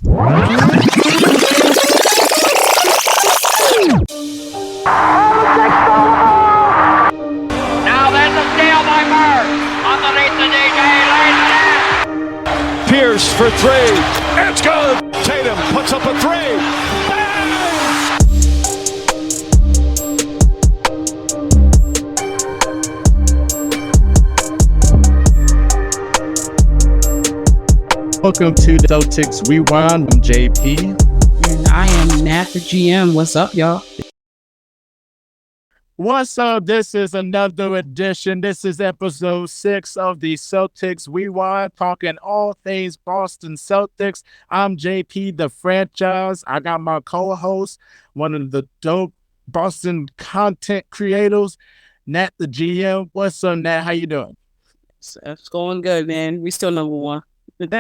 Now there's a steal by Bird. Underneath the DJ, lays it in. Pierce for three. It's good. Tatum puts up a three. Bang! Welcome to the Celtics Rewind. I'm JP. And I am Nat, the GM. What's up, y'all? What's up? This is another edition. This is episode 6 of the Celtics Rewind, talking all things Boston Celtics. I'm JP, the franchise. I got my co-host, one of the dope Boston content creators, Nat, the GM. What's up, Nat? How you doing? It's going good, man. We still number one. Well,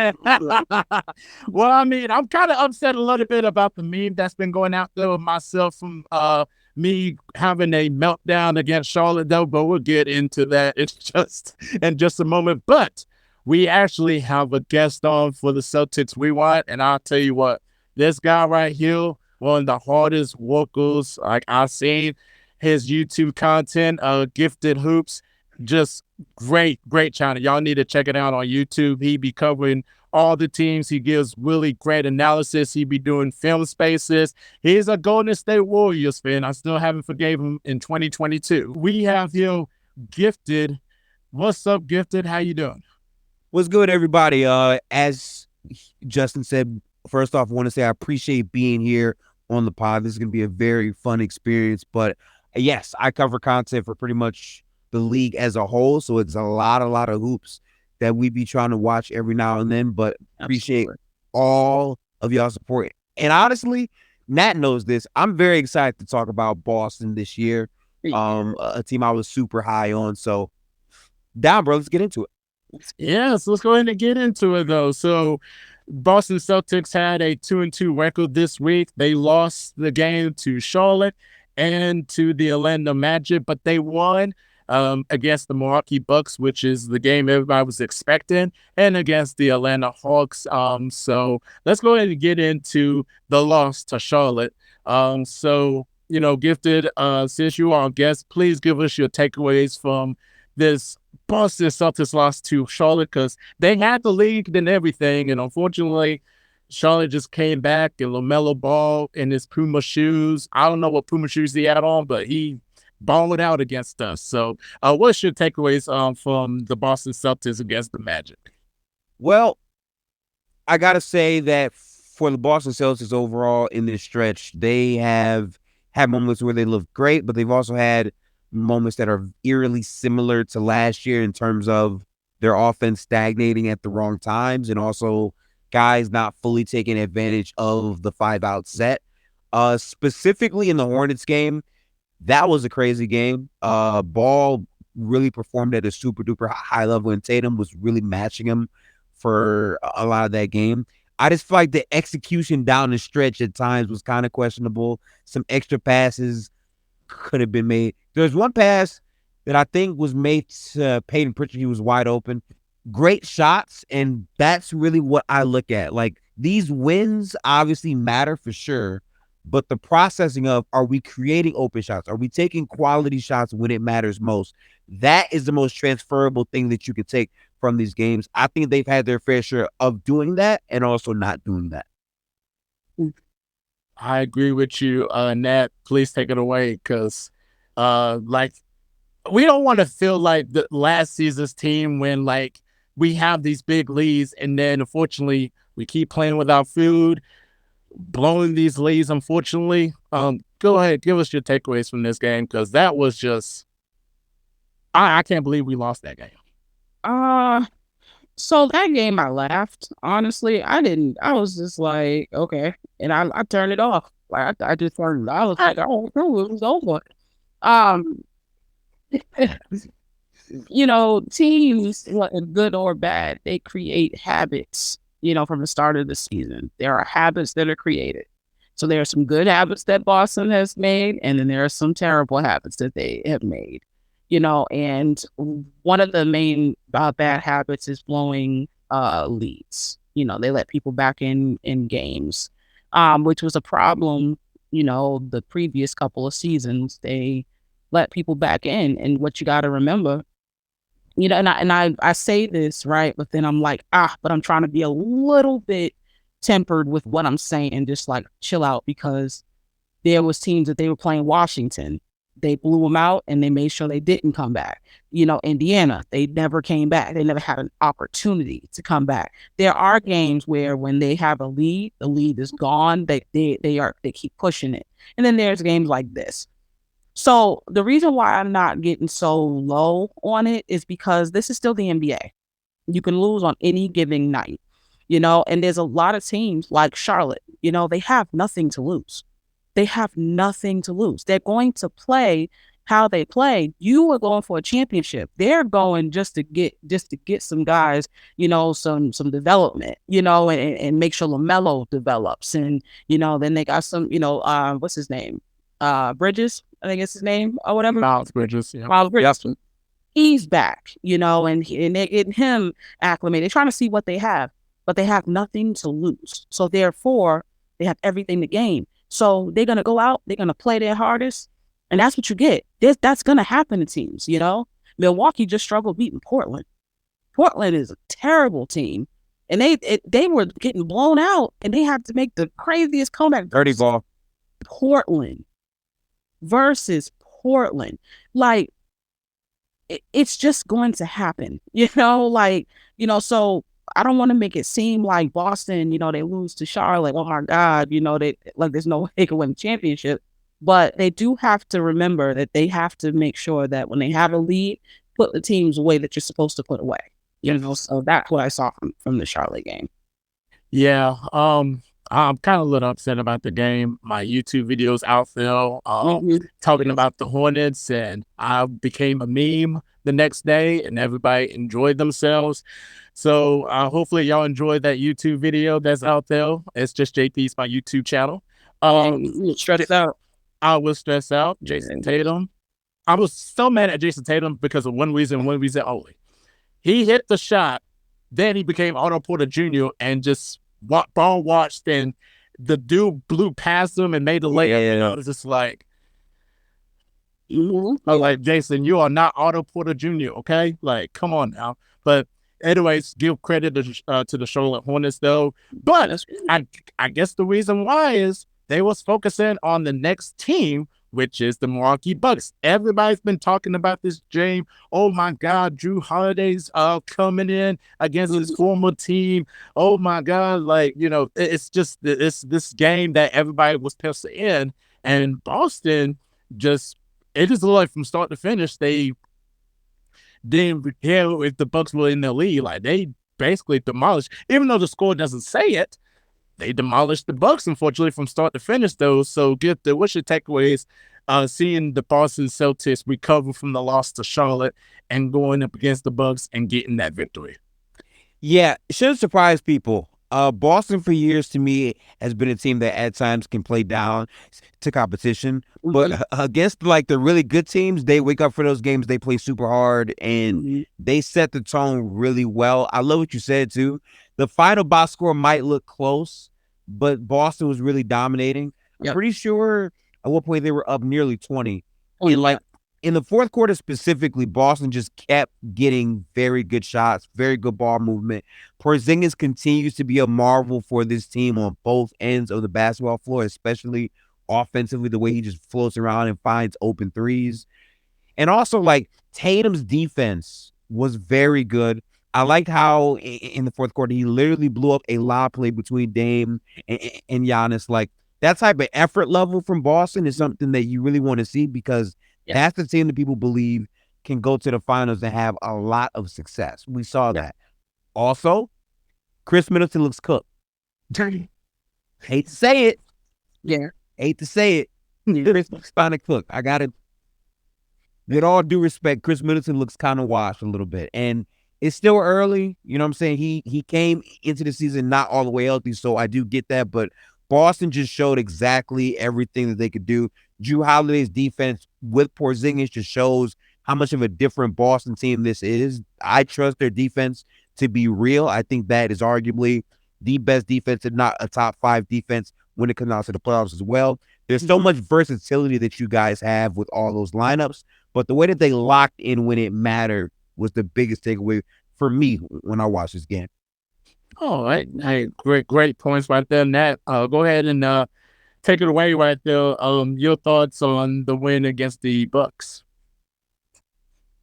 I mean, I'm kind of upset a little bit about the meme that's been going out there with myself from me having a meltdown against Charlotte, though, but we'll get into that in just a moment. But we actually have a guest on for the Celtics Rewind, and I'll tell you what, this guy right here, one of the hardest workers like I've seen. His YouTube content, Gifted Hoops, just great channel. Y'all need to check it out on YouTube. He be covering all the teams. He gives really great analysis. He be doing film spaces. He's a Golden State Warriors fan. I still haven't forgave him in 2022. We have here Gifted. What's up, Gifted? How you doing? What's good, everybody? As Justin said, first off, I want to say I appreciate being here on the pod. This is going to be a very fun experience. But yes, I cover content for pretty much the league as a whole, so it's a lot of hoops that we be trying to watch every now and then, but appreciate all of y'all support. And honestly, Nat knows this. I'm very excited to talk about Boston this year, a team I was super high on. So down, bro, let's get into it. Yes, let's go ahead and get into it, though. So Boston Celtics had a 2-2 record this week. They lost the game to Charlotte and to the Orlando Magic, but they won against the Milwaukee Bucks, which is the game everybody was expecting, and against the Atlanta Hawks. So let's go ahead and get into the loss to Charlotte. So, Gifted, since you are our guest, please give us your takeaways from this Boston Celtics loss to Charlotte, because they had the lead and everything, and unfortunately, Charlotte just came back, and LaMelo Ball in his Puma shoes. I don't know what Puma shoes he had on, but he balled out against us. So what's your takeaways from the Boston Celtics against the Magic? Well, I got to say that for the Boston Celtics overall in this stretch, they have had moments where they look great, but they've also had moments that are eerily similar to last year in terms of their offense stagnating at the wrong times and also guys not fully taking advantage of the 5-out set. Specifically in the Hornets game, that was a crazy game. Ball really performed at a super duper high level, and Tatum was really matching him for a lot of that game. I just feel like the execution down the stretch at times was kind of questionable. Some extra passes could have been made. There's one pass that I think was made to Peyton Pritchard. He was wide open. Great shots, and that's really what I look at. Like, these wins obviously matter for sure, but the processing of, are we creating open shots? Are we taking quality shots when it matters most? That is the most transferable thing that you could take from these games. I think they've had their fair share of doing that and also not doing that. I agree with you, Nat. Please take it away, because we don't want to feel like the last season's team when we have these big leads and then unfortunately we keep playing without food, blowing these leads, unfortunately. Go ahead, give us your takeaways from this game, because that was just, I can't believe we lost that game. So that game I laughed. Honestly, I didn't. I was just like, okay. And I turned it off. Like I just turned it off. I was like, oh no, it was over. Teams, good or bad, they create habits, from the start of the season. There are habits that are created. So there are some good habits that Boston has made, and then there are some terrible habits that they have made. And one of the main bad habits is blowing leads. They let people back in games, which was a problem. The previous couple of seasons, they let people back in. And what you got to remember, and I say this, right, but then I'm like, but I'm trying to be a little bit tempered with what I'm saying and just like chill out, because there was teams that they were playing Washington. They blew them out and they made sure they didn't come back. Indiana, they never came back. They never had an opportunity to come back. There are games where when they have a lead, the lead is gone. They keep pushing it. And then there's games like this. So the reason why I'm not getting so low on it is because this is still the NBA. You can lose on any given night, and there's a lot of teams like Charlotte, they have nothing to lose. They have nothing to lose. They're going to play how they play. You are going for a championship. They're going just to get some guys, some development, and make sure LaMelo develops. And, then they got some, what's his name? Bridges, I think it's his name or whatever. Miles Bridges. Yeah. Miles Bridges. Yep. He's back, and they're getting him acclimated. They're trying to see what they have, but they have nothing to lose. So therefore, they have everything to gain. So they're going to go out, they're going to play their hardest, and that's what you get. That's going to happen to teams, Milwaukee just struggled beating Portland. Portland is a terrible team, and they were getting blown out, and they had to make the craziest comeback. Dirty ball. Portland versus Portland. Like, it's just going to happen, so I don't want to make it seem like Boston, they lose to Charlotte. Oh my God, there's no way they can win the championship. But they do have to remember that they have to make sure that when they have a lead, put the teams away that you're supposed to put away. So that's what I saw from the Charlotte game. Yeah, I'm kind of a little upset about the game. My YouTube videos out there talking about the Hornets, and I became a meme the next day, and everybody enjoyed themselves. So hopefully y'all enjoyed that YouTube video that's out there. It's just JP's my YouTube channel. Stress out. I was stressed out. Jason Tatum. I was so mad at Jason Tatum because of one reason only. He hit the shot, then he became Otto Porter Jr. and just ball watched, and the dude blew past him and made the layup. Yeah. It was just like, I was like, Jason, you are not Otto Porter Jr., okay? Like, come on now. But anyways, give credit to the Charlotte Hornets, though. But I guess the reason why is they was focusing on the next team, which is the Milwaukee Bucks. Everybody's been talking about this game. Oh my God, Drew Holiday's coming in against his former team. Oh my God, it's just this game that everybody was penciled in, and Boston it just looked like from start to finish they didn't care if the Bucks were in the lead. Like, they basically demolished, even though the score doesn't say it. They demolished the Bucks, unfortunately, from start to finish, though. So, what's your takeaways? Seeing the Boston Celtics recover from the loss to Charlotte and going up against the Bucks and getting that victory. Yeah, it shouldn't surprise people. Boston for years to me has been a team that at times can play down to competition, but against the really good teams, they wake up for those games. They play super hard and they set the tone really well. I love what you said too. The final box score might look close, but Boston was really dominating. I'm pretty sure at one point they were up nearly 20. And in the fourth quarter specifically, Boston just kept getting very good shots, very good ball movement. Porzingis continues to be a marvel for this team on both ends of the basketball floor, especially offensively, the way he just floats around and finds open threes. And also, Tatum's defense was very good. I liked how in the fourth quarter, he literally blew up a lob play between Dame and Giannis. That type of effort level from Boston is something that you really want to see, because that's the team that people believe can go to the finals and have a lot of success. We saw that. Also, Chris Middleton looks cooked. Hate to say it. Yeah. Hate to say it. Chris looks kind of cooked. I got to, with all due respect, Chris Middleton looks kind of washed a little bit. And it's still early. You know what I'm saying? He came into the season not all the way healthy, so I do get that. But Boston just showed exactly everything that they could do. Drew Holiday's defense with Porzingis just shows how much of a different Boston team this is. I trust their defense to be real. I think that is arguably the best defense, and not a top 5 defense when it comes out to the playoffs as well. There's so much versatility that you guys have with all those lineups, but the way that they locked in when it mattered was the biggest takeaway for me when I watched this game. All right. Hey, great points right there, Nat. Go ahead and take it away right there. Your thoughts on the win against the Bucks.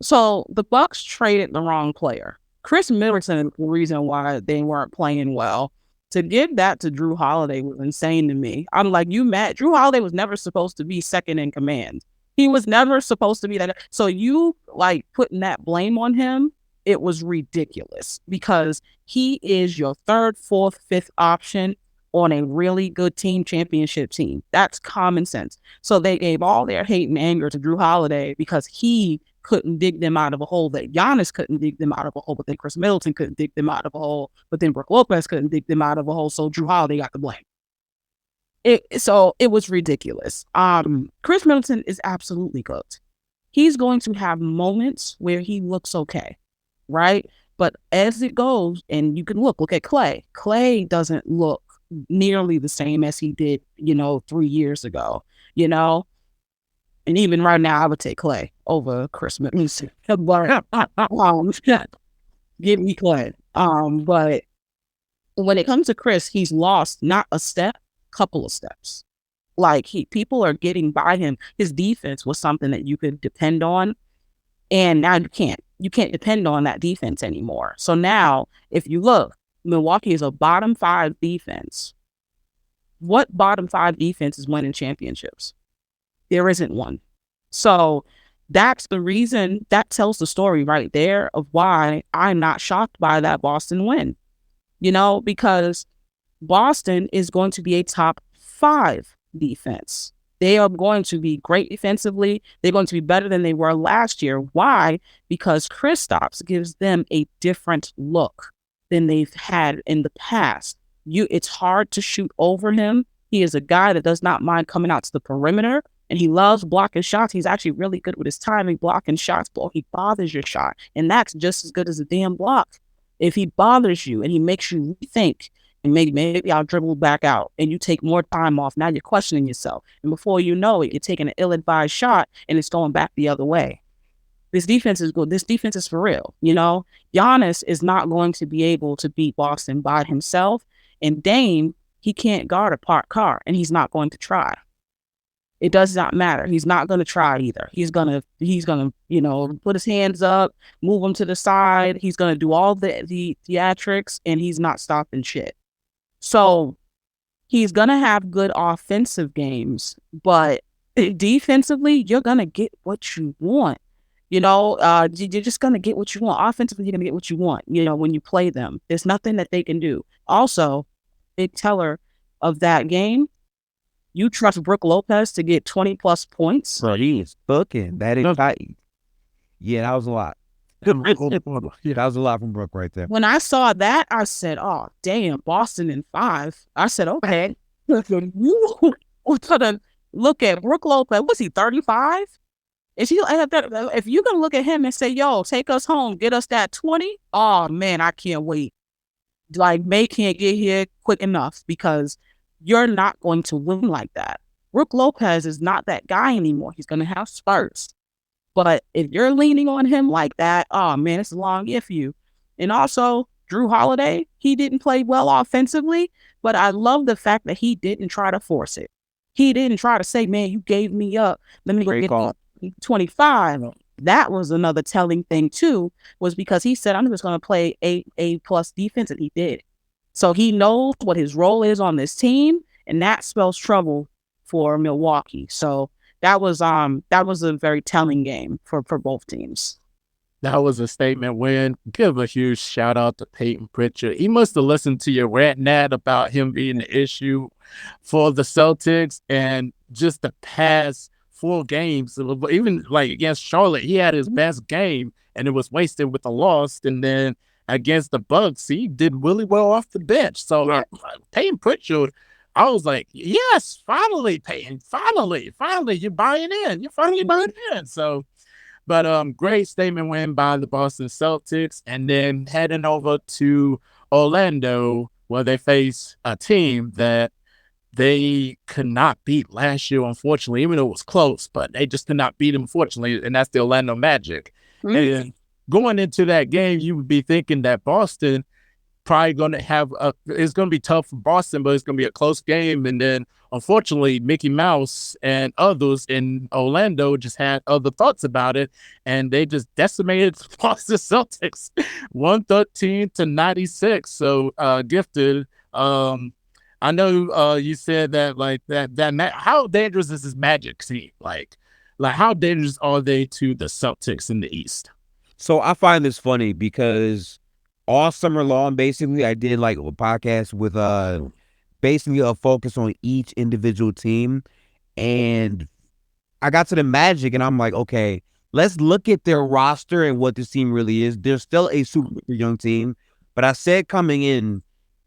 So the Bucks traded the wrong player. Chris Middleton is the reason why they weren't playing well. To give that to Drew Holiday was insane to me. I'm like, you mad? Drew Holiday was never supposed to be second in command. He was never supposed to be that. So you like putting that blame on him, it was ridiculous because he is your 3rd, 4th, 5th option on a really good team, championship team. That's common sense. So they gave all their hate and anger to Drew Holiday because he couldn't dig them out of a hole, that Giannis couldn't dig them out of a hole, but then Chris Middleton couldn't dig them out of a hole, but then Brook Lopez couldn't dig them out of a hole, so Drew Holiday got the blame. So it was ridiculous. Chris Middleton is absolutely good. He's going to have moments where he looks okay, right? But as it goes, and you can look at Clay. Clay doesn't look nearly the same as he did, 3 years ago, And even right now, I would take Clay over Chris Middleton. Give me Clay. But when it comes to Chris, he's lost not a step, couple of steps. Like people are getting by him. His defense was something that you could depend on, and now you can't. You can't depend on that defense anymore. So now, if you look, Milwaukee is a bottom 5 defense. What bottom 5 defense is winning championships? There isn't one. So that's the reason, that tells the story right there of why I'm not shocked by that Boston win. Because Boston is going to be a top 5 defense. They are going to be great defensively. They're going to be better than they were last year. Why? Because Kristaps gives them a different look than they've had in the past. It's hard to shoot over him. He is a guy that does not mind coming out to the perimeter, and he loves blocking shots. He's actually really good with his timing, blocking shots, but he bothers your shot, and that's just as good as a damn block. If he bothers you and he makes you rethink, and maybe I'll dribble back out, and you take more time off. Now you're questioning yourself, and before you know it, you're taking an ill-advised shot, and it's going back the other way. This defense is good. This defense is for real. Giannis is not going to be able to beat Boston by himself, and Dame, he can't guard a parked car, and he's not going to try. It does not matter. He's not going to try either. He's gonna, put his hands up, move them to the side. He's gonna do all the theatrics, and he's not stopping shit. So he's gonna have good offensive games, but defensively, you're gonna get what you want. You're just gonna get what you want. Offensively, you're gonna get what you want. When you play them, there's nothing that they can do. Also, big teller of that game. You trust Brook Lopez to get 20 plus points? Bro, he is booking. That is tight. Yeah, that was a lot. Yeah, that was a lot from Brook right there. When I saw that, I said, "Oh, damn, Boston in 5." I said, "Okay." You look at Brook Lopez. Was he 35? If you're gonna look at him and say, "Yo, take us home, get us that 20," oh man, I can't wait. Like, May can't get here quick enough because you're not going to win like that. Brook Lopez is not that guy anymore. He's going to have spurts. But if you're leaning on him like that, oh man, it's a long year for you. And also, Drew Holiday, he didn't play well offensively, but I love the fact that he didn't try to force it. He didn't try to say, "Man, you gave me up. Let me go get 25. That was another telling thing too, was because he said, "I'm just going to play A plus defense," and he did. So he knows what his role is on this team, and that spells trouble for Milwaukee. So that was a very telling game for both teams. That was a statement win. Give a huge shout out to Peyton Pritchard. He must have listened to your rant, Nat, about him being an issue for the Celtics, and just the past 4 games, even like against Charlotte, he had his best game, and it was wasted with a loss. And then against the Bucks, he did really well off the bench. So Peyton Pritchard, I was like, yes, finally, Peyton, finally, you're buying in. You're finally buying in. So, but great statement win by the Boston Celtics. And then heading over to Orlando, where they face a team that they could not beat last year, unfortunately, even though it was close, but they just could not beat them, unfortunately, and that's the Orlando Magic. And going into that game, you would be thinking that Boston probably going to have it's going to be tough for Boston, but it's going to be a close game. And then, unfortunately, Mickey Mouse and others in Orlando just had other thoughts about it, and they just decimated the Boston Celtics, 113-96. So, Gifted. I know you said that how dangerous is this Magic team? Like how dangerous are they to the Celtics in the East? So I find this funny because all summer long, basically, I did like a podcast with basically a focus on each individual team. And I got to the Magic and I'm like, okay, let's look at their roster and what this team really is. They're still a super young team. But I said coming in,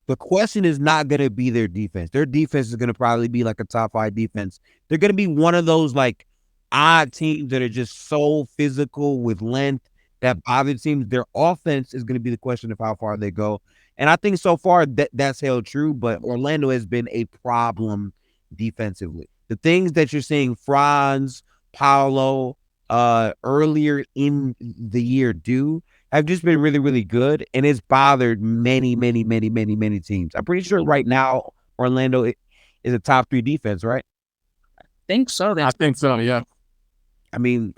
the question is not going to be their defense. Their defense is going to probably be like a top 5 defense. They're going to be one of those like odd teams that are just so physical with length that bother teams. Their offense is going to be the question of how far they go. And I think so far that's held true, but Orlando has been a problem defensively. The things that you're seeing Franz, Paolo, earlier in the year do have just been really, really good, and it's bothered many, many, many, many, many teams. I'm pretty sure right now Orlando is a top 3 defense, right? I think so, yeah. I mean,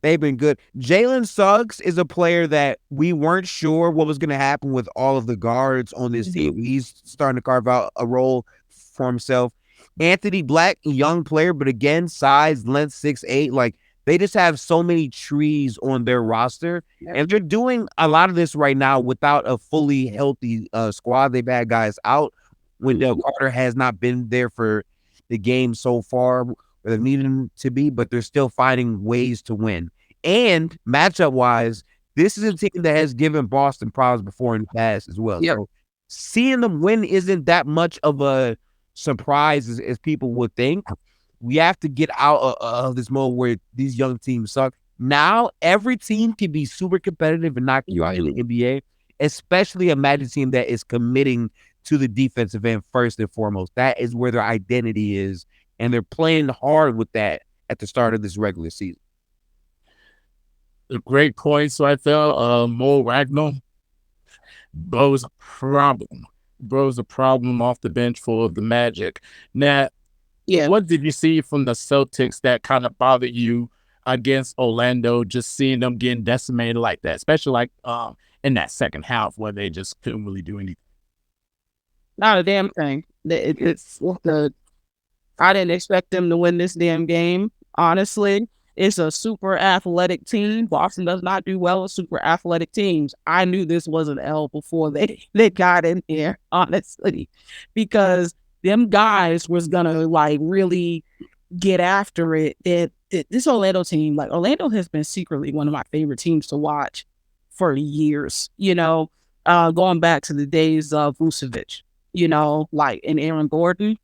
they've been good. Jalen Suggs is a player that we weren't sure what was going to happen with all of the guards on this team. He's starting to carve out a role for himself. Anthony Black, young player, but again, size, length, 6'8", like, they just have so many trees on their roster, and they're doing a lot of this right now without a fully healthy squad. They've had guys out. Wendell Carter has not been there for the game so far where they needed him to be, but they're still finding ways to win. And matchup-wise, this is a team that has given Boston problems before in the past as well. Yep. So seeing them win isn't that much of a surprise as people would think. We have to get out of this mode where these young teams suck. Now, every team can be super competitive and knock you out in the NBA, especially a Magic team that is committing to the defensive end first and foremost. That is where their identity is, and they're playing hard with that at the start of this regular season. A great points right there. Mo Wagner. Bro's a problem. Bro's a problem off the bench for the Magic. Nat, what did you see from the Celtics that kind of bothered you against Orlando, just seeing them getting decimated like that, especially like in that second half where they just couldn't really do anything? Not a damn thing. I didn't expect them to win this damn game, honestly. It's a super athletic team. Boston does not do well with super athletic teams. I knew this was an L before they got in here, honestly, because them guys was gonna like really get after it. This Orlando team, like Orlando has been secretly one of my favorite teams to watch for years, going back to the days of Vucevic, like and Aaron Gordon,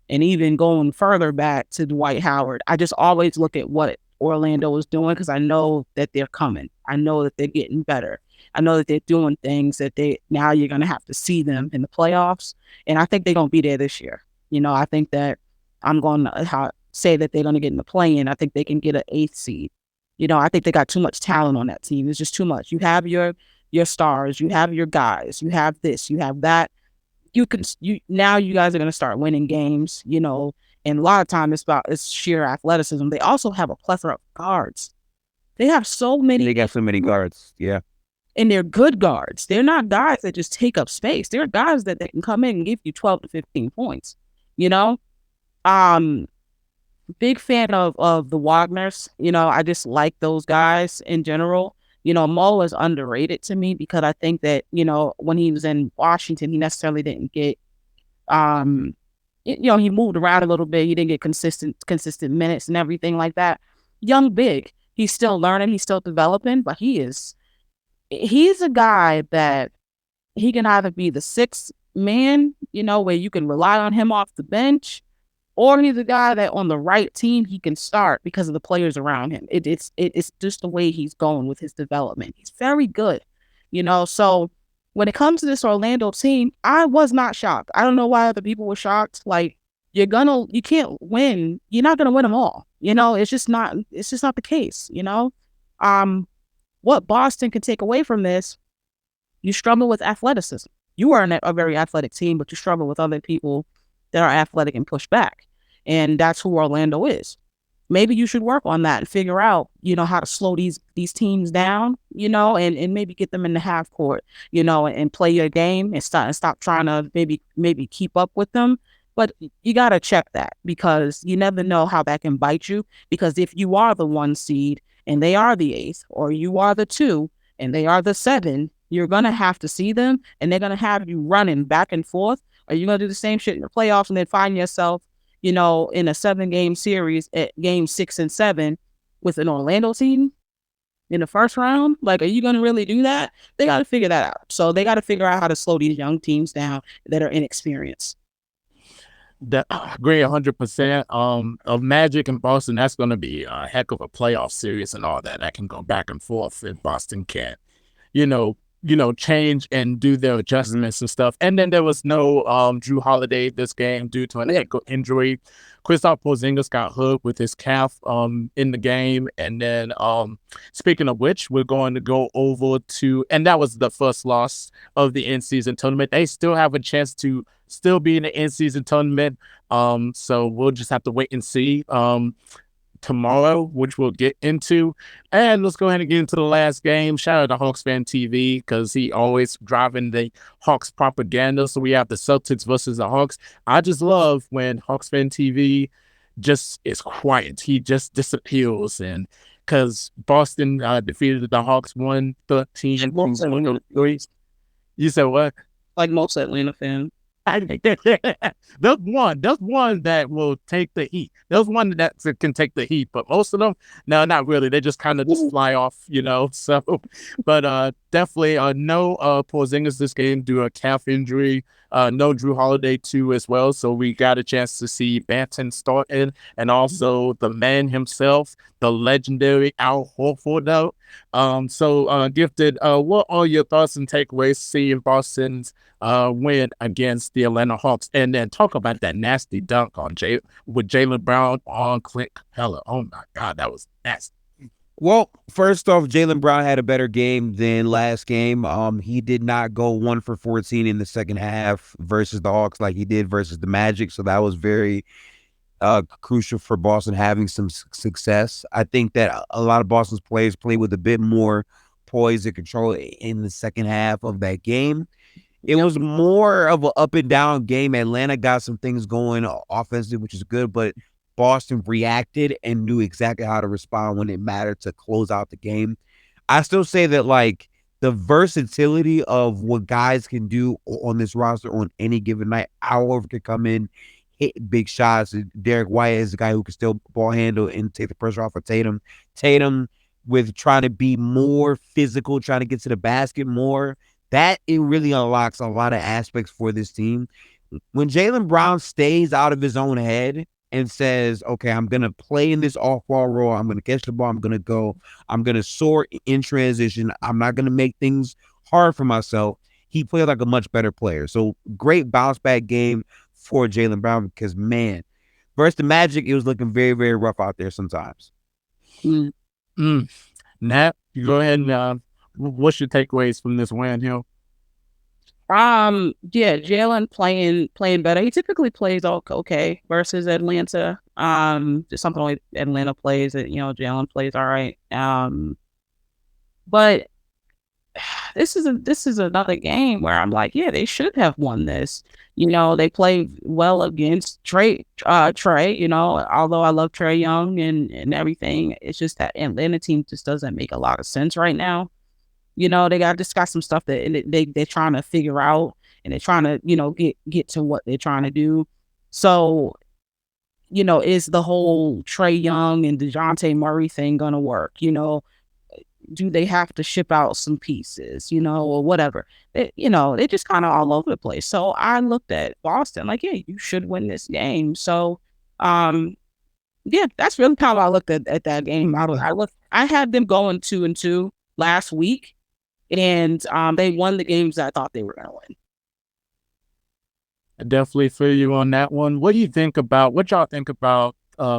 and even going further back to Dwight Howard. I just always look at what Orlando is doing because I know that they're coming. I know that they're getting better. I know that they're doing things that now you're going to have to see them in the playoffs. And I think they're going to be there this year. I think that I'm going to say that they're going to get in the play-in. I think they can get an 8th seed. I think they got too much talent on that team. It's just too much. You have your stars, you have your guys, you have this, you have that. Now you guys are going to start winning games, and a lot of time it's sheer athleticism. They also have a plethora of guards. They have so many. They got so many guards. Yeah. And they're good guards. They're not guys that just take up space. They're guys that they can come in and give you 12 to 15 points. Big fan of the Wagners. I just like those guys in general. Mo is underrated to me because I think that, when he was in Washington, he necessarily didn't get, he moved around a little bit. He didn't get consistent minutes and everything like that. Young, big. He's still learning. He's still developing, but he's a guy that he can either be the 6th man, where you can rely on him off the bench, or he's a guy that on the right team, he can start because of the players around him. It's just the way he's going with his development. He's very good, so when it comes to this Orlando team, I was not shocked. I don't know why other people were shocked. Like, you can't win. You're not gonna win them all. It's just not the case. What Boston can take away from this, you struggle with athleticism. You are a very athletic team, but you struggle with other people that are athletic and push back. And that's who Orlando is. Maybe you should work on that and figure out, how to slow these teams down, and maybe get them in the half court, and play your game and stop trying to maybe keep up with them. But you got to check that, because you never know how that can bite you. Because if you are the 1 seed and they are the 8th, or you are the 2 and they are the 7, you're going to have to see them, and they're going to have you running back and forth. Or you're going to do the same shit in the playoffs and then find yourself, in a 7-game series at game 6 and 7 with an Orlando team in the first round. Like, are you going to really do that? They got to figure that out. So they got to figure out how to slow these young teams down that are inexperienced. I agree 100%. Of Magic and Boston, that's going to be a heck of a playoff series and all that. That can go back and forth if Boston can't, change and do their adjustments and stuff. And then there was no Drew Holiday this game due to an ankle injury. Kristaps Porzingis got hurt with his calf in the game. And then speaking of which, we're going to go over to, and that was the first loss of the in-season tournament. They still have a chance to still be in the in-season tournament. So we'll just have to wait and see tomorrow, which we'll get into. And let's go ahead and get into the last game. Shout out to Hawks Fan TV, because he always driving the Hawks propaganda. So we have the Celtics versus the Hawks. I just love when Hawks Fan TV just is quiet. He just disappears. And because Boston defeated the Hawks 113. You said what? Like most Atlanta fans. There's one that will take the heat. There's one that can take the heat, but most of them, no, not really. They just kind of just fly off, So, but definitely no Porzingis this game due to a calf injury. No Drew Holiday too as well. So we got a chance to see Banton start in, and also the man himself, the legendary Al Horford. So Gifted, what are your thoughts and takeaways seeing Boston's win against the Atlanta Hawks, and then talk about that nasty dunk on with Jaylen Brown on Clint Capella? Oh my God, that was nasty. Well, first off, Jaylen Brown had a better game than last game. He did not go 1 for 14 in the second half versus the Hawks like he did versus the Magic, so that was very crucial for Boston having some success. I think that a lot of Boston's players played with a bit more poise and control in the second half of that game. It was more of an up and down game. Atlanta got some things going offensively, which is good, but Boston reacted and knew exactly how to respond when it mattered to close out the game. I still say that, like, the versatility of what guys can do on this roster on any given night. Al Horford can come in, hit big shots. Derek White is a guy who can still ball handle and take the pressure off of Tatum. Tatum, with trying to be more physical, trying to get to the basket more, that it really unlocks a lot of aspects for this team. When Jaylen Brown stays out of his own head and says, okay, I'm going to play in this off-ball role, I'm going to catch the ball, I'm going to soar in transition, I'm not going to make things hard for myself, he played like a much better player. So great bounce-back game for Jaylen Brown, because, man, versus the Magic, it was looking very, very rough out there sometimes. Nat, you go ahead and what's your takeaways from this win here? Jaylen playing better. He typically plays okay versus Atlanta. Just something like Atlanta plays that, Jaylen plays all right. But this is another game where I'm like, yeah, they should have won this. They played well against Trey, although I love Trae Young and everything. It's just that Atlanta team just doesn't make a lot of sense right now. They got some stuff that they're trying to figure out, and they're trying to, get to what they're trying to do. So, is the whole Trae Young and DeJounte Murray thing going to work? Do they have to ship out some pieces, or whatever? They're just kind of all over the place. So I looked at Boston like, yeah, you should win this game. So, that's really kind of how I looked at that game. I had them going 2-2 last week. And they won the games I thought they were going to win. I definitely feel you on that one. What y'all think about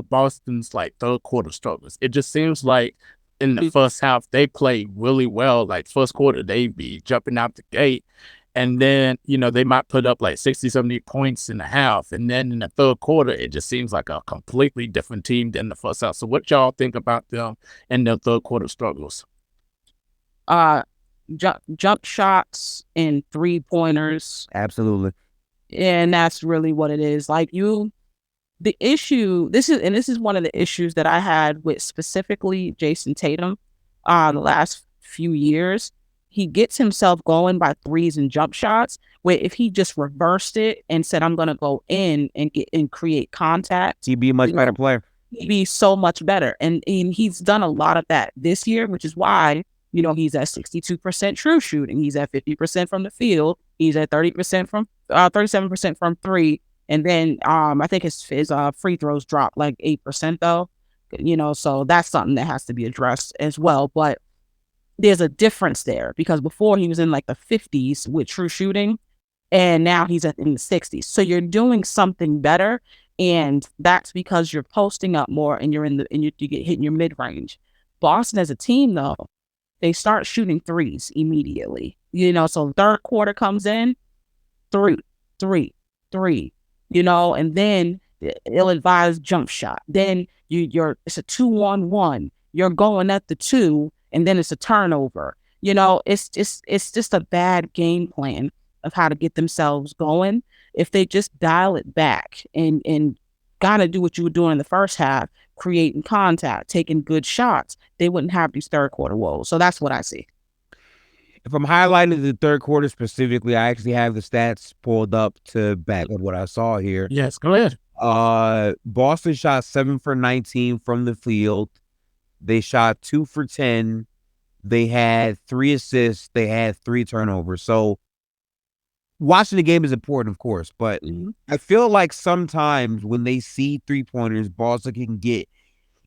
Boston's like third quarter struggles? It just seems like in the first half they play really well. Like first quarter they be jumping out the gate, and then they might put up like 60, 70 points in the half, and then in the third quarter it just seems like a completely different team than the first half. So what y'all think about them and their third quarter struggles? Jump shots and 3-pointers. Absolutely. And that's really what it is. Like the issue, this is one of the issues that I had with specifically Jason Tatum the last few years. He gets himself going by threes and jump shots, where if he just reversed it and said, I'm going to go in and create contact, He'd be a much better player. He'd be so much better. And he's done a lot of that this year, which is why, he's at 62% true shooting. He's at 50% from the field. He's at 37% from three. And then I think his free throws dropped like 8% though. So that's something that has to be addressed as well. But there's a difference there because before he was in like the 50s with true shooting, and now he's in the 60s. So you're doing something better, and that's because you're posting up more and you get hit in your mid range. Boston as a team though, they start shooting threes immediately. So third quarter comes in, three, and then ill-advised jump shot. Then it's a 2-on-1. You're going at the 2, and then it's a turnover. It's just a bad game plan of how to get themselves going. If they just dial it back and gotta do what you were doing in the first half, creating contact, taking good shots, they wouldn't have these third quarter woes. So that's what I see. If I'm highlighting the third quarter specifically, I actually have the stats pulled up to back up what I saw here. Yes, go ahead. Boston shot 7 for 19 from the field. They shot 2 for 10. They had 3 assists. They had 3 turnovers. So watching the game is important, of course, but I feel like sometimes when they see 3-pointers, Boston can get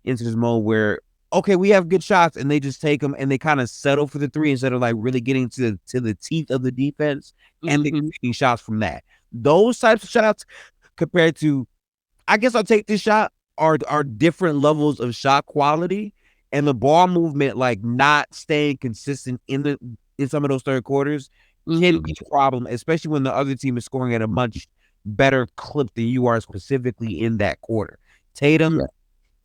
into this mode where, okay, we have good shots, and they just take them and they kind of settle for the 3 instead of like really getting to the teeth of the defense and they're taking shots from that. Those types of shots compared to, I guess I'll take this shot, are different levels of shot quality, and the ball movement, like not staying consistent in some of those third quarters can be a problem, especially when the other team is scoring at a much better clip than you are specifically in that quarter. Tatum,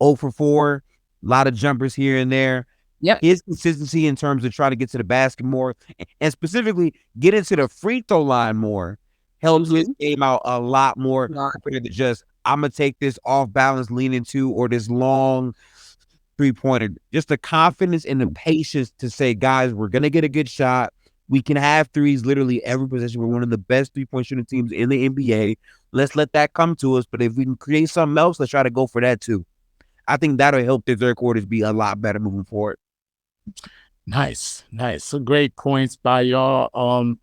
0 for 4, a lot of jumpers here and there. Yep. His consistency in terms of trying to get to the basket more and specifically get into the free throw line more helps his game out a lot more compared to just, I'm going to take this off balance lean into or this long 3-pointer. Just the confidence and the patience to say, guys, we're going to get a good shot. We can have threes literally every possession. We're one of the best 3-point shooting teams in the NBA. Let's let that come to us. But if we can create something else, let's try to go for that too. I think that'll help the third quarters be a lot better moving forward. Nice. So great points by y'all.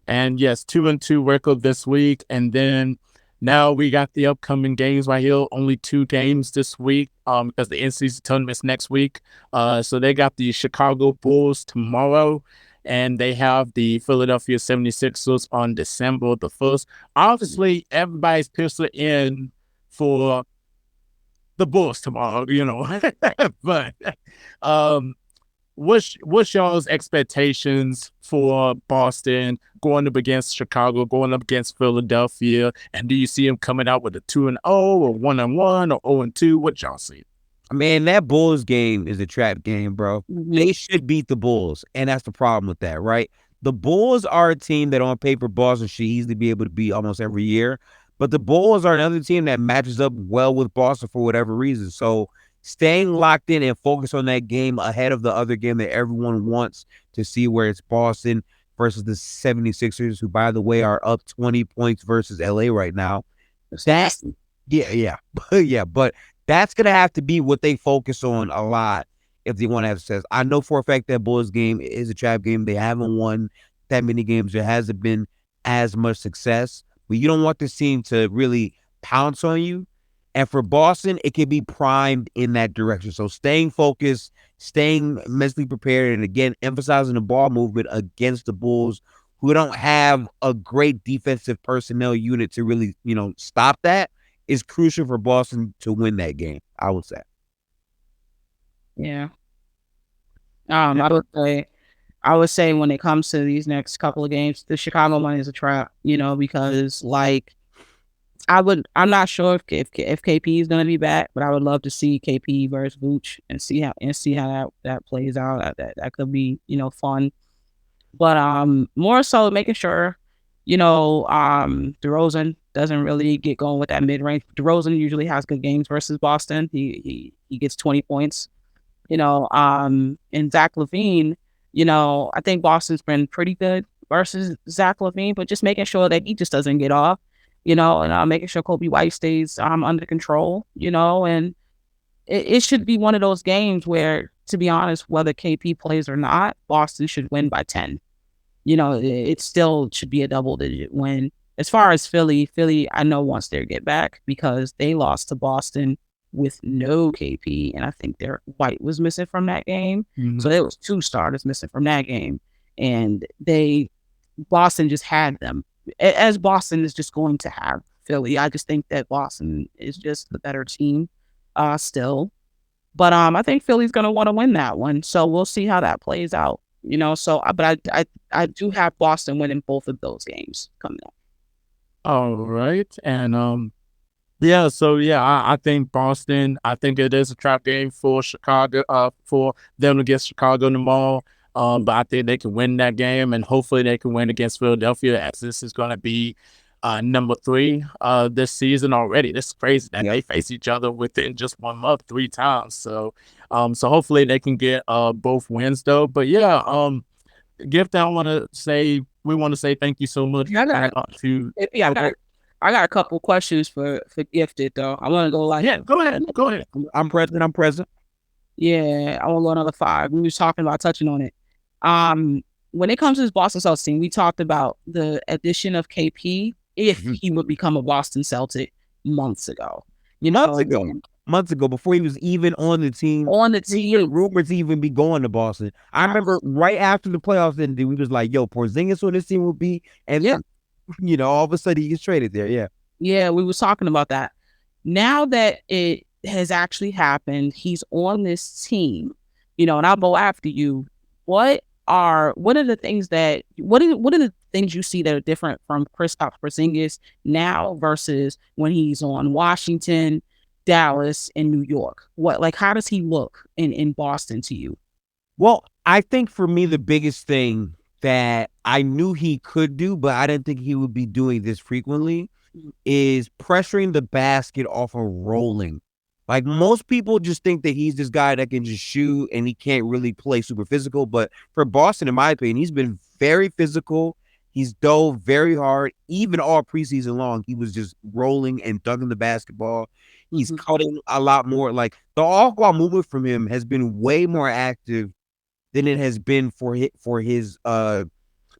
And yes, 2-2 record this week. And then now we got the upcoming games right here. Only 2 games this week because the in-season tournament's next week. So they got the Chicago Bulls tomorrow, and they have the Philadelphia 76ers on December the 1st. Obviously, everybody's penciling in for the Bulls tomorrow, but what's y'all's expectations for Boston going up against Chicago, going up against Philadelphia, and do you see them coming out with a 2-0 or 1-1 or 0-2? What y'all see? Man, that Bulls game is a trap game, bro. They should beat the Bulls, and that's the problem with that, right? The Bulls are a team that on paper Boston should easily be able to beat almost every year, but the Bulls are another team that matches up well with Boston for whatever reason. So staying locked in and focused on that game ahead of the other game that everyone wants to see, where it's Boston versus the 76ers, who, by the way, are up 20 points versus LA right now. That's, but that's going to have to be what they focus on a lot if they want to have success. I know for a fact that Bulls game is a trap game. They haven't won that many games. There hasn't been as much success, but you don't want this team to really pounce on you. And for Boston, it can be primed in that direction. So staying focused, staying mentally prepared, and again, emphasizing the ball movement against the Bulls, who don't have a great defensive personnel unit to really, stop that, is crucial for Boston to win that game, I would say. Yeah. I would say when it comes to these next couple of games, the Chicago money is a trap, because I'm not sure if KP is gonna be back, but I would love to see KP versus Vooch and see how that plays out. That could be fun. But more so making sure DeRozan doesn't really get going with that mid range. DeRozan usually has good games versus Boston. He gets 20 points. And Zach LaVine, I think Boston's been pretty good versus Zach LaVine, but just making sure that he just doesn't get off, and making sure Kobe White stays under control, and it should be one of those games where, to be honest, whether KP plays or not, Boston should win by 10. It still should be a double-digit win. As far as Philly, I know wants their get back because they lost to Boston with no KP, and I think their White was missing from that game. Mm-hmm. So there was 2 starters missing from that game, and Boston just had them. As Boston is just going to have Philly, I just think that Boston is just the better team still. But I think Philly's going to want to win that one, so we'll see how that plays out. But I do have Boston winning both of those games coming up. All right, and I think Boston. I think it is a trap game for Chicago. For them against Chicago tomorrow. But I think they can win that game, and hopefully they can win against Philadelphia, as this is going to be number 3 this season already. This is crazy that they face each other within just 1 month 3 times. So hopefully they can get both wins though. But Gift, I want to say thank you so much. I got a couple questions for Gifted though. I want to go go ahead. I'm present. Yeah, I want to go another 5. We was talking about touching on it. When it comes to this Boston Celtics team, we talked about the addition of KP if he would become a Boston Celtic months ago. Months ago, before he was even on the team. Rumors even be going to Boston. I remember right after the playoffs ended, we was like, yo, Porzingis on this team will be. And all of a sudden he gets traded there. Yeah. Yeah, we was talking about that. Now that it has actually happened, he's on this team, and I'll go after you. What are the things you see that are different from Kristaps Porzingis now versus when he's on Washington, Dallas, and New York? How does he look in Boston to you? Well, I think for me, the biggest thing that I knew he could do, but I didn't think he would be doing this frequently, is pressuring the basket off of rolling. Like, most people just think that he's this guy that can just shoot and he can't really play super physical. But for Boston, in my opinion, he's been very physical. He's dove very hard. Even all preseason long, he was just rolling and dunking the basketball. He's cutting a lot more. Like, the off-ball movement from him has been way more active than it has been for his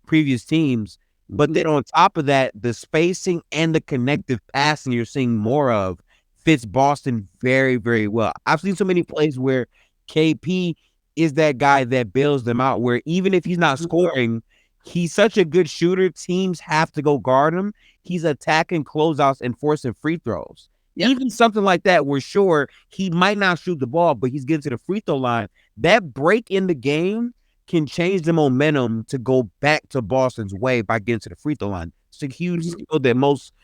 previous teams. But then on top of that, the spacing and the connective passing you're seeing more of fits Boston very, very well. I've seen so many plays where KP is that guy that bails them out, where even if he's not scoring, he's such a good shooter, teams have to go guard him. He's attacking closeouts and forcing free throws. Yep. Even something like that, where sure, he might not shoot the ball, but he's getting to the free throw line. That break in the game can change the momentum to go back to Boston's way by getting to the free throw line. It's a huge skill that most,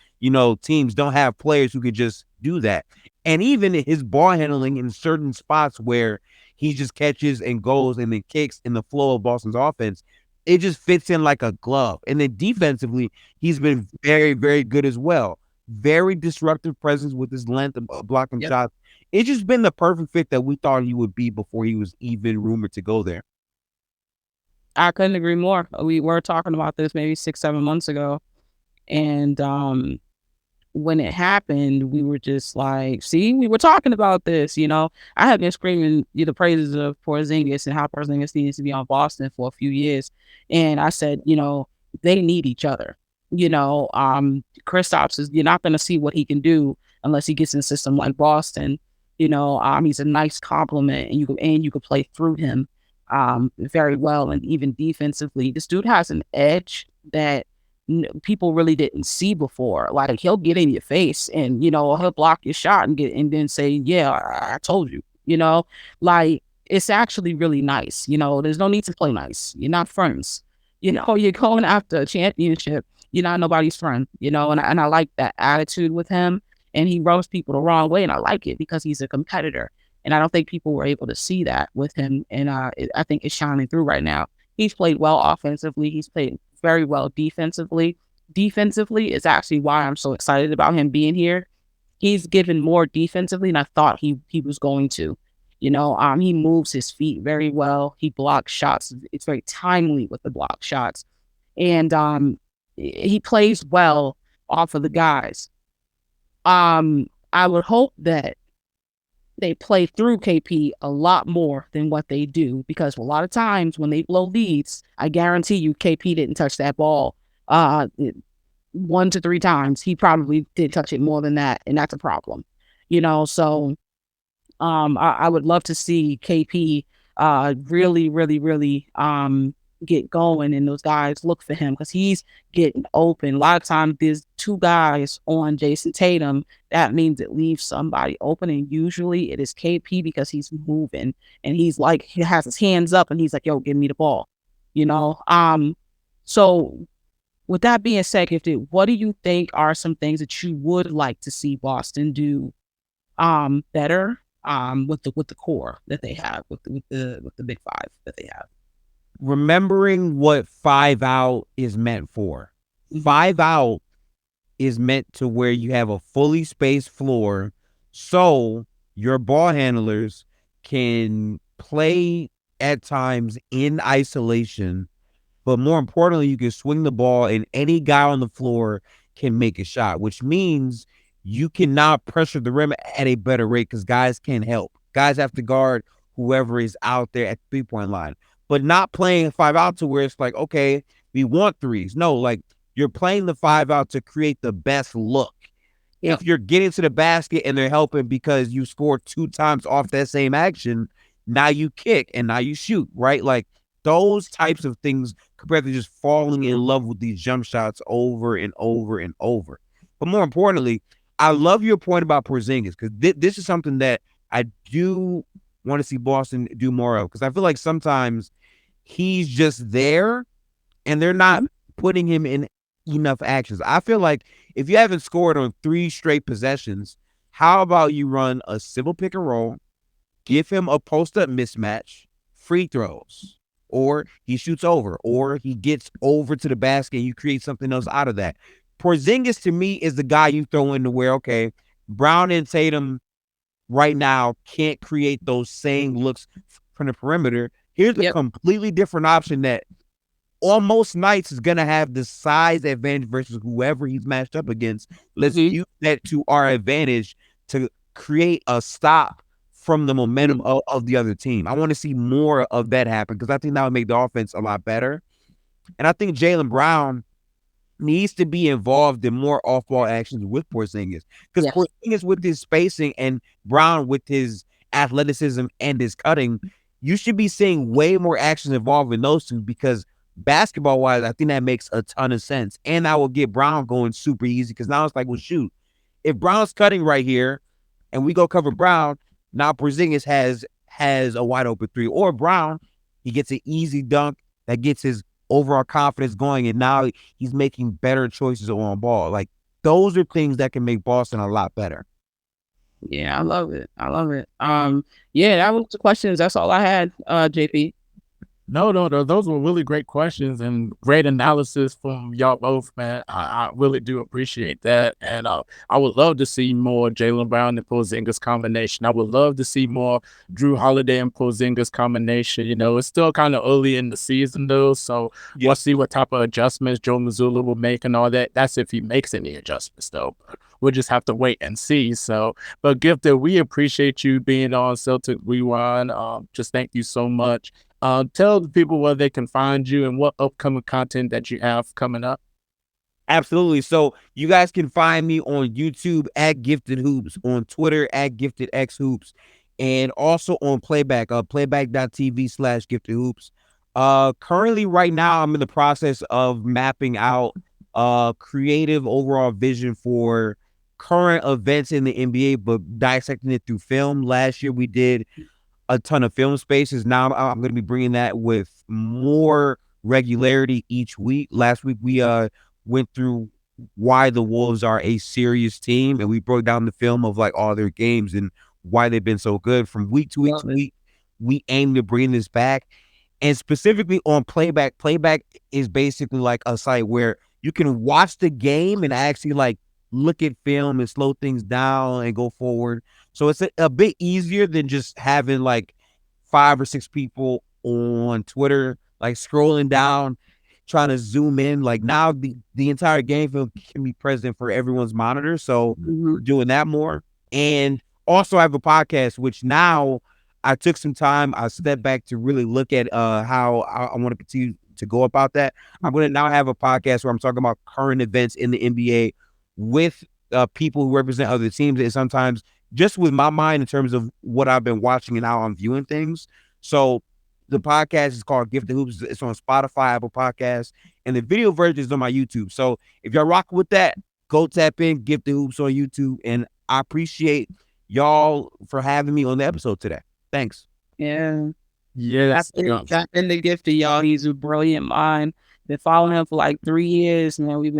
teams don't have players who could just do that. And even his ball handling in certain spots where he just catches and goes and then kicks in the flow of Boston's offense, it just fits in like a glove. And then defensively, he's been very, very good as well. Very disruptive presence with his length of blocking shots. It's just been the perfect fit that we thought he would be before he was even rumored to go there. I couldn't agree more. We were talking about this maybe 6-7 months ago. And when it happened, we were just like, see, we were talking about this, I have been screaming the praises of Porzingis and how Porzingis needs to be on Boston for a few years. And I said, they need each other. Kristaps you're not going to see what he can do unless he gets in a system like Boston. He's a nice compliment, and you could play through him very well, and even defensively, this dude has an edge that people really didn't see before. Like, he'll get in your face, and he'll block your shot and then say, "Yeah, I told you." Like, it's actually really nice. There's no need to play nice. You're not friends. You're going after a championship. You're not nobody's friend. And I like that attitude with him. And he rubs people the wrong way, and I like it because he's a competitor. And I don't think people were able to see that with him. And I think it's shining through right now. He's played well offensively. He's played very well defensively. Defensively is actually why I'm so excited about him being here. He's given more defensively than I thought he was going to. He moves his feet very well. He blocks shots. It's very timely with the block shots. And he plays well off of the guys. I would hope that they play through KP a lot more than what they do, because a lot of times when they blow leads, I guarantee you KP didn't touch that ball 1 to 3 times. He probably did touch it more than that, and that's a problem. So I would love to see KP really, really, really get going, and those guys look for him because he's getting open. A lot of times there's 2 guys on Jason Tatum. That means it leaves somebody open, and usually it is KP because he's moving and he's like, he has his hands up and he's like, "Yo, give me the ball." So with that being said, Gifted, what do you think are some things that you would like to see Boston do better with the core that they have, with the big 5 that they have? Remembering what 5 out is meant for. 5 out is meant to where you have a fully spaced floor, so your ball handlers can play at times in isolation, but more importantly, you can swing the ball and any guy on the floor can make a shot, which means you cannot pressure the rim at a better rate because guys can't help. Guys have to guard whoever is out there at the 3-point line. But not playing 5 out to where it's like, okay, we want threes. No, like, you're playing the 5 out to create the best look. Yeah. If you're getting to the basket and they're helping because you scored 2 times off that same action, now you kick and now you shoot, right? Like, those types of things compared to just falling in love with these jump shots over and over and over. But more importantly, I love your point about Porzingis, because this is something that I do want to see Boston do more of, because I feel like sometimes he's just there and they're not putting him in enough actions. I feel like if you haven't scored on 3 straight possessions, how about you run a simple pick and roll, give him a post-up mismatch, free throws, or he shoots over, or he gets over to the basket and you create something else out of that. Porzingis, to me, is the guy you throw into where, okay, Brown and Tatum right now can't create those same looks from the perimeter. Here's a completely different option that on most nights is going to have the size advantage versus whoever he's matched up against. Let's use that to our advantage to create a stop from the momentum of the other team. I want to see more of that happen because I think that would make the offense a lot better. And I think Jaylen Brown needs to be involved in more off-ball actions with Porzingis, because Porzingis with his spacing and Brown with his athleticism and his cutting, you should be seeing way more actions involved in those two, because basketball-wise, I think that makes a ton of sense. And I will get Brown going super easy, because now it's like, well, shoot, if Brown's cutting right here and we go cover Brown, now Porzingis has a wide open 3, or Brown, he gets an easy dunk that gets his overall confidence going, and now he's making better choices on ball. Like, those are things that can make Boston a lot better. Yeah, I love it. Yeah, that was the questions. That's all I had, JP. No, those were really great questions and great analysis from y'all both, man. I really do appreciate that. And I would love to see more Jaylen Brown and Porzingis combination. I would love to see more Drew Holiday and Porzingis combination. It's still kind of early in the season, though, so we'll see what type of adjustments Joe Mazzulla will make and all that. That's if he makes any adjustments, though. We'll just have to wait and see. So, but Gifted, we appreciate you being on Celtic Rewind. Just thank you so much. Tell the people where they can find you and what upcoming content that you have coming up. Absolutely. So you guys can find me on YouTube at Gifted Hoops, on Twitter at Gifted X Hoops, and also on Playback, playback.tv/Gifted Hoops. Currently, right now, I'm in the process of mapping out creative overall vision for current events in the NBA, but dissecting it through film. Last year, we did a ton of film spaces. Now I'm going to be bringing that with more regularity each week. Last week, we went through why the Wolves are a serious team, and we broke down the film of like all their games and why they've been so good. From week to week to week, we aim to bring this back. And specifically on Playback, Playback is basically like a site where you can watch the game and actually like look at film and slow things down and go forward. So it's a bit easier than just having like 5 or 6 people on Twitter, like scrolling down, trying to zoom in. Like now the entire game film can be present for everyone's monitor. So we're doing that more. And also I have a podcast, which now I took some time. I stepped back to really look at how I want to continue to go about that. I'm going to now have a podcast where I'm talking about current events in the NBA with people who represent other teams, and sometimes just with my mind in terms of what I've been watching and how I'm viewing things. So the podcast is called Gifted Hoops. It's on Spotify, Apple Podcasts, and the video version is on my YouTube. So if y'all rock with that, go tap in Gifted Hoops on YouTube. And I appreciate y'all for having me on the episode today. Thanks. Yeah. Yes. I've been the gift to y'all. He's a brilliant mind. Been following him for like 3 years, man. We've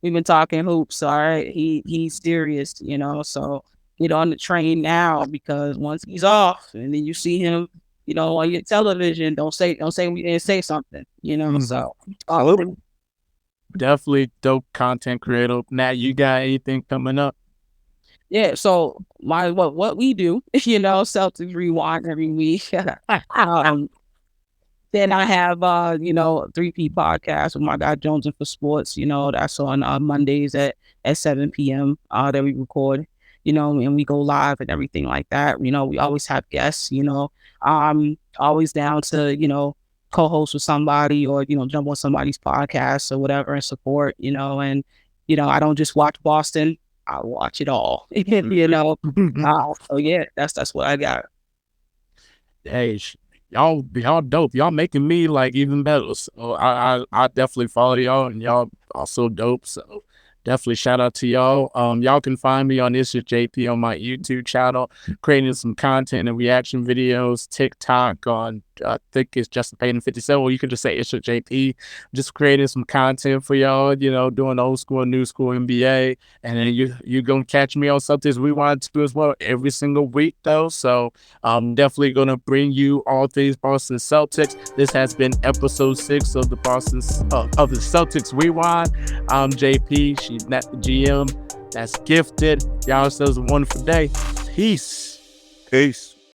been talking hoops. All right. He's serious, you know. So get on the train now, because once he's off and then you see him, you know, on your television, don't say we didn't say something, you know. So Definitely dope content creator. Nat, you got anything coming up? Yeah, so what we do, you know, Celtics Rewind every week. Then I have you know, 3P podcast with my guy Jones and for Sports. You know, that's on Mondays at 7 p.m. That we record. You know, and we go live and everything like that. You know, we always have guests. You know, I'm always down to, you know, co-host with somebody, or, you know, jump on somebody's podcast or whatever and support. You know, and you know, I don't just watch Boston. I watch it all. You know, so yeah, that's what I got. Hey, y'all dope. Y'all making me like even better. So I definitely follow y'all, and y'all are so dope. So definitely shout out to y'all. Y'all can find me on This Is JP on my YouTube channel, creating some content and reaction videos. TikTok on I think it's Justin Payton 57. Or you can just say It's Your JP. Just creating some content for y'all. You know, doing old school, new school NBA, and then you gonna catch me on Celtics Rewind too as well every single week though. So I'm definitely gonna bring you all things Boston Celtics. This has been episode 6 of the of the Celtics Rewind. I'm JP. She's not the GM. That's Gifted. Y'all yourselves a wonderful day. Peace. Peace.